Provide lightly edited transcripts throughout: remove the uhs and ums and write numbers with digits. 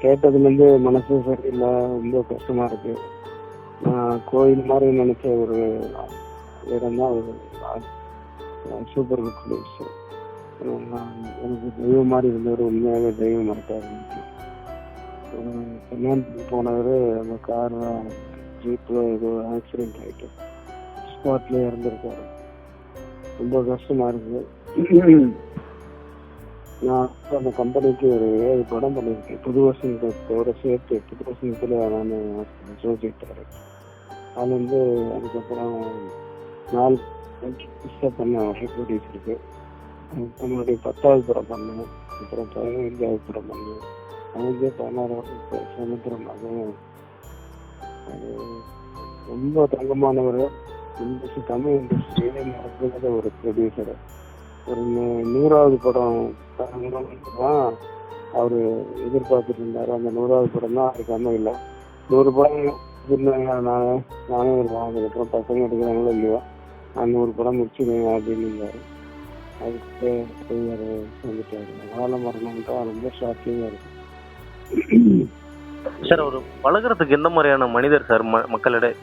கேட்டதுலேருந்து மனசு சரியில்லை, ரொம்ப கஷ்டமா இருக்கு. கோயில் மாதிரி நினைச்ச ஒரு இடம் தான் ஒரு சூப்பர் குட் பிளேஸ். எனக்கு தெய்வம் மாதிரி இருந்தவர் உண்மையாகவே தெய்வம் மறக்காது. கல்யாணத்துக்கு போனவர் அந்த கார் ஜீப்ல ஏதோ ஆக்சிடென்ட் ஆகிட்டு ஸ்பாட்லேயே இறந்துருக்காரு. ரொம்ப கஷ்டமா இருக்கு. நான் அந்த கம்பெனிக்கு ஒரு 7 படம் பண்ணியிருக்கேன். புது வருஷத்தோட சேர்த்து புது வருஷத்துல நான் அசோசியேட் டைரக்டர். அது வந்து அதுக்கப்புறம் 4 பண்ண ப்ரொடியூசருக்கு. நம்மளுடைய 10வது படம் பண்ணேன். அப்புறம் 15வது படம் பண்ணேன். 16வது சமுத்திரம். அதுவும் ரொம்ப தங்கமானவர். தமிழ் இண்டஸ்ட்ரியிலே நடக்காத ஒரு ப்ரொடியூசர். ஒரு 100வது படம் தான் அவரு எதிர்பார்த்துட்டு இருந்தாரு. அந்த 100வது படம் தான் அவருக்கு அமையல. 100 படம் நானே வருவேன், அதுக்கப்புறம் பசங்க எடுக்கிறாங்களோ இல்லையோ நான் 100 படம் முடிச்சுடுவேன் அப்படின்னு இருந்தாரு. அதுக்கு வந்துட்டாரு. அதனால மரணம்ட்டா ரொம்ப ஷாக்கிங்கா இருக்கு. சார், ஒரு பழகிறதுக்கு எந்த மாதிரியான மனிதர் சார் மக்களிடையே?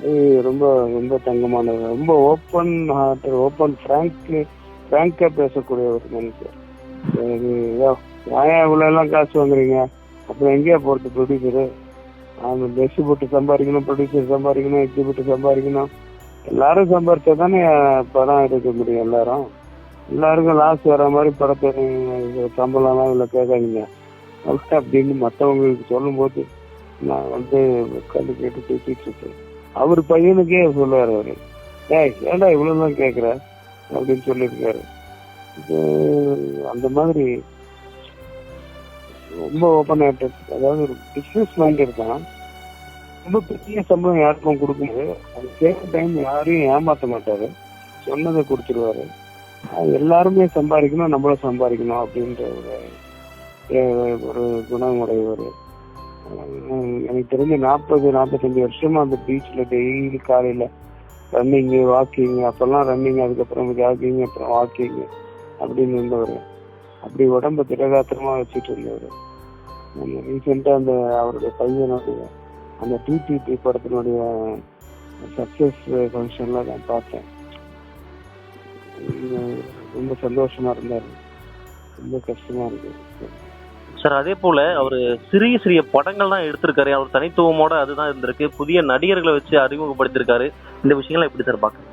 ரொம்ப ரொம்ப தங்கமானவர், ரொம்ப ஓப்பன் ஹார்ட், ஓப்பன் ஃப்ராங்கா பேசக்கூடிய ஒரு மனுஷர். ஏன் இவ்வளோ எல்லாம் காசு வாங்குறீங்க, அப்புறம் எங்கேயா போறது ப்ரொடியூசரு? அவங்க ட்ரெஸ் போட்டு சம்பாதிக்கணும், ப்ரொடியூசர் சம்பாதிக்கணும், எக்ஸிபியூட்டிவ் சம்பாதிக்கணும். எல்லாரும் சம்பாதிச்சா தானே படம் எடுக்க முடியும். எல்லாருக்கும் லாஸ் வர மாதிரி படத்தை சம்பளம்லாம் இவ்வளோ கேட்காதீங்க அப்படின்னு மற்றவங்களுக்கு சொல்லும் போது நான் வந்து உட்காந்து கேட்டு பேசிட்டு இருக்கேன். அவர் பையனுக்கே சொல்லுவார் அவரு, ஏன்டா இவ்வளவுதான் கேட்குற அப்படின்னு சொல்லியிருக்காரு. அந்த மாதிரி ரொம்ப ஓப்பன் ஆயிட்டது. அதாவது ஒரு பிஸ்னஸ் மைண்ட் இருக்கான். ரொம்ப பெரிய சம்பளம் யாருக்கும் கொடுக்கும்போது அது கேட்க டைம் யாரையும் ஏமாற்ற மாட்டாரு, சொன்னதை கொடுத்துருவாரு. எல்லாருமே சம்பாதிக்கணும், நம்மளும் சம்பாதிக்கணும் அப்படின்ற ஒரு குணம் உடையவர். எனக்கு தெரிஞ்ச 40-45 வருஷமா அந்த பீச்ல டெய்லி காலையில ரன்னிங்கு வாக்கிங், அப்பெல்லாம் ரன்னிங், அதுக்கப்புறம் ஜாகிங், அப்புறம் வாக்கிங் அப்படின்னு இருந்தவர். அப்படி உடம்ப திடகாத்திரமா வச்சுட்டு இருந்தவர். ரீசெண்டா அந்த அவருடைய பையனுடைய அந்த டிடிபி படத்தினுடைய சக்சஸ் ஃபங்க்ஷன்ல நான் பார்த்தேன். ரொம்ப சந்தோஷமா இருந்தாரு. ரொம்ப கஷ்டமா இருக்கு சார். அதே போல அவரு சிறிய சிறிய படங்கள் தான் எடுத்திருக்காரு. அவர் தனித்துவமோட அதுதான் இருந்திருக்கு. புதிய நடிகர்களை வச்சு அறிமுகப்படுத்திருக்காரு. இந்த விஷயங்கள்லாம் எப்படி சார் பாக்குறீங்க?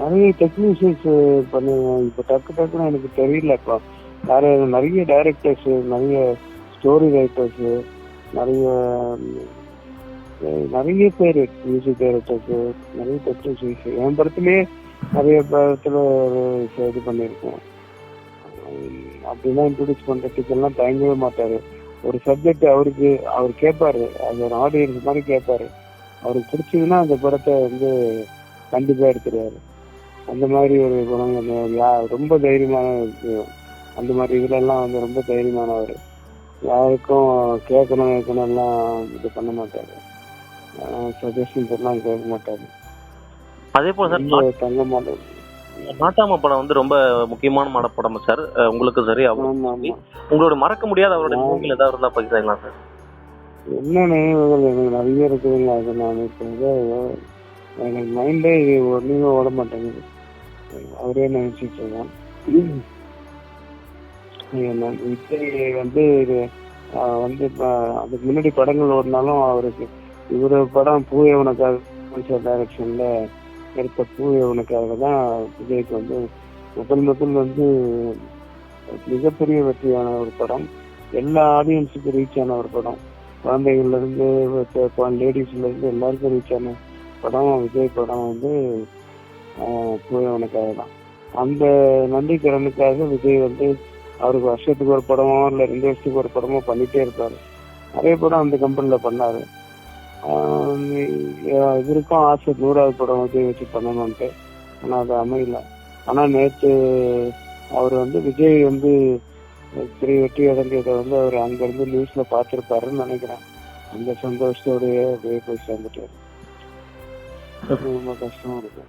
நிறைய டெக்னீஷியன்ஸ் பண்ணுவேன். இப்ப டக்குன்னு எனக்கு தெரியல. இப்போ நிறைய டைரக்டர்ஸ், நிறைய ஸ்டோரி ரைட்டர்ஸ், நிறைய பேர் மியூசிக் டைரக்டர்ஸ், நிறைய டெக்னீஷியன்ஸ். என் படத்துலயே நிறைய படத்துல இது பண்ணியிருக்கோம். அப்படின்னா இன்ட்ரோடியூஸ் பண்றதுக்கு எல்லாம் தயங்கவே மாட்டாரு. ஒரு சப்ஜெக்ட் அவர் கேட்பாரு, அது ஒரு ஆடியன்ஸ் மாதிரி கேட்பாரு. அவருக்கு பிடிச்சதுன்னா அந்த படத்தை வந்து கண்டிப்பா எடுத்துருவாரு. அந்த மாதிரி ஒரு குணங்கள். ரொம்ப தைரியமான அந்த மாதிரி இதுல எல்லாம் வந்து ரொம்ப தைரியமானவர். யாருக்கும் கேட்கணும் எல்லாம் இது பண்ண மாட்டாரு. சஜஷன்ஸ் எல்லாம் கேட்க மாட்டாரு. அதே போல சார் தங்க மாட்டாரு. நாட்டாம படம் வந்து ரொம்ப முக்கியமான படம் சார் உங்களுக்கு. சரி, உங்களோட மறக்க முடியாத அவரோட நினைவுகள் ஏதாவது இருந்தா பகிர்ந்தீங்களா சார்? என்ன நினைவுகள் எனக்கு நிறைய இருக்குதுங்க. அது நான் எனக்கு மைண்டே ஒன்றுமே ஓட மாட்டேங்குது. அவரே நினைச்சிட்டு இருக்கேன். விஜய் வந்து அதுக்கு முன்னாடி படங்கள் ஓடினாலும் அவருக்கு இவரு படம் பூயவனுக்காக டைரக்ஷன்ல எடுத்த பூயவனுக்காக தான் விஜய்க்கு வந்து முதல் வந்து மிகப்பெரிய வெற்றியான ஒரு படம். எல்லா ஆடியன்ஸுக்கும் ரீச் ஆன ஒரு படம். குழந்தைகள்ல இருந்து லேடிஸ்ல இருந்து எல்லாருக்கும் ரீச் ஆன படம் விஜய் படம் வந்து பூயவனுக்காக தான். அந்த நன்றிக்கடனுக்காக விஜய் வந்து அவருக்கு வருஷத்துக்கு ஒரு படமோ இல்லை 2 வருஷத்துக்கு ஒரு படமோ பண்ணிட்டே இருப்பாரு. நிறைய படம் அந்த கம்பெனில பண்ணாரு. இவருக்கும் ஆசை 100வது படம் விஜய் வச்சு பண்ணணும்ட்டு. ஆனா அது அமையல. ஆனா நேற்று அவர் வந்து விஜய் வந்து பெரிய வெற்றி அடைஞ்சதை வந்து அவர் அங்கிருந்து நியூஸ்ல பார்த்திருப்பாருன்னு நினைக்கிறேன். அந்த சந்தோஷத்தோடய அப்படியே போய் சேர்ந்துட்டாரு. ரொம்ப கஷ்டமா இருக்கு.